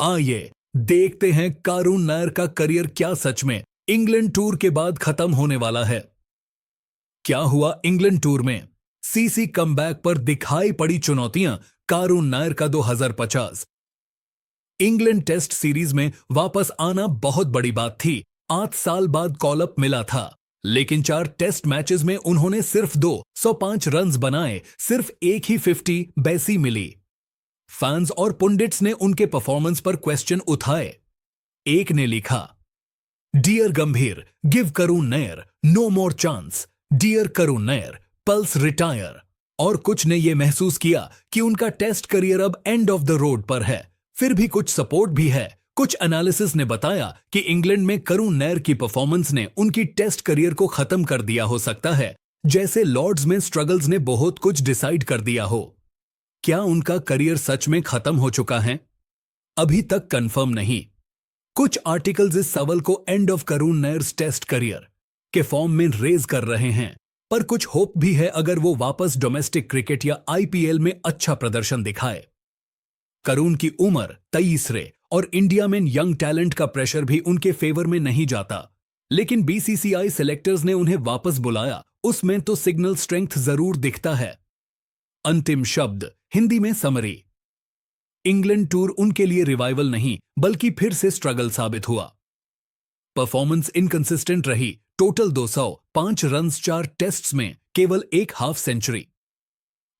आइए देखते हैं करुण नायर का करियर क्या सच में इंग्लैंड टूर के बाद खत्म होने वाला है। क्या हुआ इंग्लैंड टूर में? सीसी कमबैक पर दिखाई पड़ी चुनौतियां। करुण नायर का 2050 इंग्लैंड टेस्ट सीरीज में वापस आना बहुत बड़ी बात थी। 8 साल बाद कॉल अप मिला था, लेकिन 4 टेस्ट मैचेस में उन्होंने सिर्फ 205 रन्स बनाए, सिर्फ एक ही 50 बेसी मिली। फैंस और पुंडिट्स ने उनके परफॉर्मेंस पर क्वेश्चन उठाए। एक ने लिखा, dear Gambhir, give Karun Nair no more chance, dear Karun Nair, plus retire. और कुछ ने यह महसूस किया कि उनका टेस्ट करियर अब एंड ऑफ द रोड पर है। फिर भी कुछ सपोर्ट भी है। कुछ एनालिसिस ने बताया कि इंग्लैंड में करुण नायर की परफॉर्मेंस ने उनकी टेस्ट करियर को खत्म कर दिया हो सकता है, जैसे लॉर्ड्स में स्ट्रगल्स ने बहुत कुछ डिसाइड कर दिया हो। क्या उनका करियर सच में खत्म हो चुका है? अभी तक कंफर्म नहीं। कुछ आर्टिकल्स इस सवाल को end of Karun Nair's test career के फॉर्म में रेज कर रहे हैं, पर कुछ होप भी है अगर वो वापस डोमेस्टिक क्रिकेट या आईपीएल में अच्छा प्रदर्शन दिखाए। करुण की उम्र 23 और इंडिया में यंग टैलेंट का प्रेशर भी उनके फेवर में नहीं जाता, लेकिन बीसीसीआई सिलेक्टर्स ने उन्हें वापस बुलाया, उसमें तो सिग्नल स्ट्रेंथ जरूर दिखता है। अंतिम शब्द हिंदी में समरी। इंग्लैंड टूर उनके लिए रिवाइवल नहीं, बल्कि फिर से स्ट्रगल साबित हुआ। परफॉर्मेंस इनकंसिस्टेंट रही। टोटल 205 रन्स 4 टेस्ट्स में, केवल एक हाफ सेंचुरी।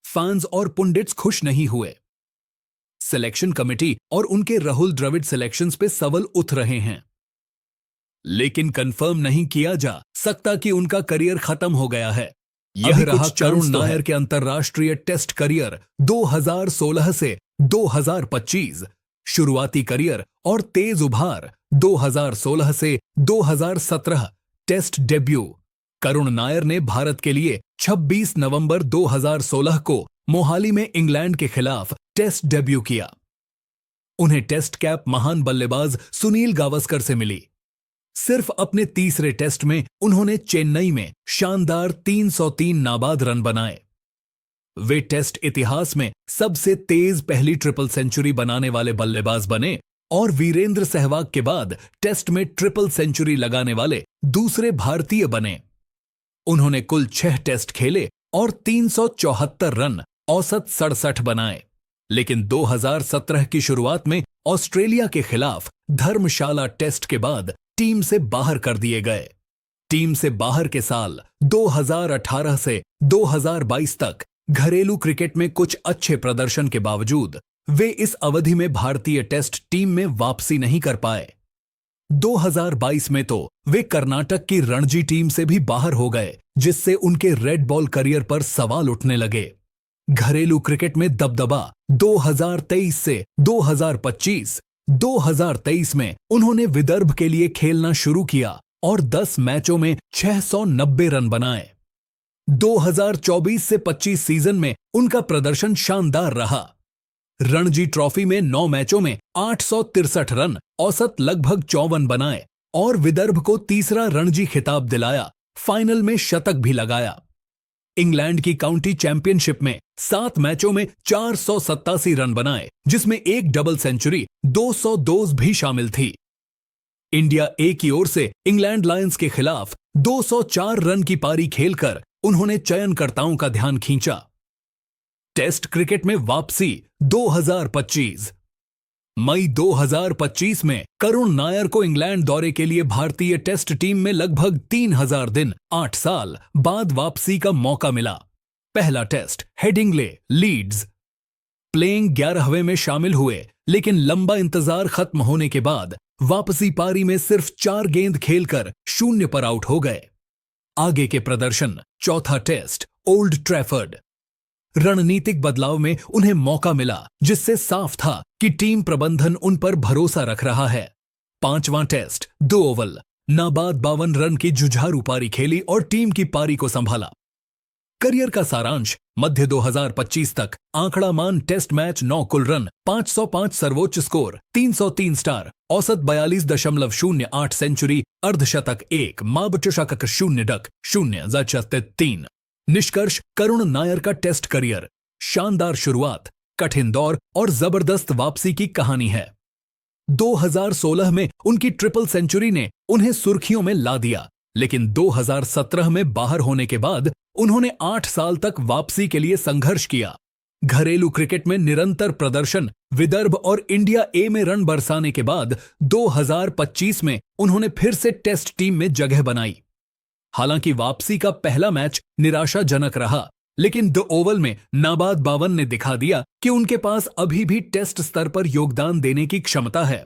फैंस और पुंडिट्स खुश नहीं हुए। सिलेक्शन कमेटी और उनके राहुल द्रविड़ सिलेक्शंस पे सवाल उठ रहे हैं, लेकिन कंफर्म नहीं किया जा सकता कि उनका करियर खत्म हो गया है। यह रहा करुण नायर के अंतर्राष्ट्रीय टेस्ट करियर 2016 से 2025। शुरुआती करियर और तेज उभार 2016 से 2017। Test debut. करुण नायर ने भारत के लिए 26 नवंबर 2016 को मोहाली में इंग्लैंड के खिलाफ टेस्ट डेब्यू किया। उन्हें टेस्ट कैप महान बल्लेबाज सुनील गावस्कर से मिली। सिर्फ अपने तीसरे टेस्ट में उन्होंने चेन्नई में शानदार 303 नाबाद रन बनाए। वे टेस्ट इतिहास में सबसे तेज पहली ट्रिपल सेंचुरी बनाने वाले बल्लेबाज बने और वीरेंद्र सहवाग के बाद टेस्ट में ट्रिपल सेंचुरी लगाने वाले दूसरे भारतीय बने। उन्होंने कुल 6 टेस्ट खेले और 374 रन, औसत 67 बनाए, लेकिन 2017 की शुरुआत में ऑस्ट्रेलिया के खिलाफ धर्मशाला टेस्ट के बाद टीम से बाहर कर दिए गए। टीम से बाहर के साल 2018 से 2022 तक घरेलू क्रिकेट में कुछ अच्छे प्रदर्शन के बावजूद वे इस अवधि में भारतीय टेस्ट टीम में वापसी नहीं कर पाए। 2022 में तो वे कर्नाटक की रणजी टीम से भी बाहर हो गए, जिससे उनके रेड बॉल करियर पर सवाल उठने लगे। घरेलू क्रिकेट में दबदबा 2023 से 2025। 2023 में उन्होंने विदर्भ के लिए खेलना शुरू किया और 10 मैचों में 690 रन बनाए। 2024 से 25 सीजन में उनका प्रदर्शन शानदार रहा। रणजी ट्रॉफी में 9 मैचों में 863 रन, औसत लगभग 54 बनाए और विदर्भ को तीसरा रणजी खिताब दिलाया। फाइनल में शतक भी लगाया। इंग्लैंड की काउंटी चैंपियनशिप में 7 मैचों में 487 रन बनाए, जिसमें एक डबल सेंचुरी, 202 भी शामिल थी। इंडिया ए की ओर से इंग्लैंड लायंस के खिलाफ 204 रन की पारी खेलकर उन्होंने चयनकर्ताओं का ध्यान खींचा। टेस्ट क्रिकेट में वापसी 2025। मई 2025 में करुण नायर को इंग्लैंड दौरे के लिए भारतीय टेस्ट टीम में लगभग 3000 दिन 8 साल बाद वापसी का मौका मिला। पहला टेस्ट हेडिंग्ले, लीड्स। प्लेइंग 11वें में शामिल हुए, लेकिन लंबा इंतजार खत्म होने के बाद वापसी पारी में सिर्फ 4 गेंद खेलकर 0 पर आउट हो गए। आगे के प्रदर्शन। चौथा टेस्ट ओल्ड ट्रैफर्ड। रणनीतिक बदलाव में उन्हें मौका मिला, जिससे साफ था कि टीम प्रबंधन उन पर भरोसा रख रहा है। 5वां टेस्ट 2 ओवल, नाबाद 52 रन की जुझारू पारी खेली और टीम की पारी को संभाला। करियर का सारांश। मध्य 2025 तक आंकड़ामान टेस्ट मैच 9 कुल रन, 505 सर्वोच्च स्कोर, 303 स्टार, औसत 42.08 सेंचुरी, अर्धशतक 1, माबचषक 0 डक 0 जचस्तित 3। निष्कर्ष। करुण नायर का टेस्ट करियर शानदार शुरुआत, कठिन दौर और जबरदस्त वापसी की कहानी है। 2016 में उनकी ट्रिपल सेंचुरी ने उन्हें सुर्खियों में ला दिया, लेकिन 2017 में बाहर होने के बाद उन्होंने 8 साल तक वापसी के लिए संघर्ष किया। घरेलू क्रिकेट में निरंतर प्रदर्शन, विदर्भ और इंडिया ए में रन बरसाने के बाद 2025 में उन्होंने फिर से टेस्ट टीम में जगह बनाई। हालांकि वापसी का पहला मैच निराशाजनक रहा, लेकिन द ओवल में नाबाद बावन ने दिखा दिया कि उनके पास अभी भी टेस्ट स्तर पर योगदान देने की क्षमता है।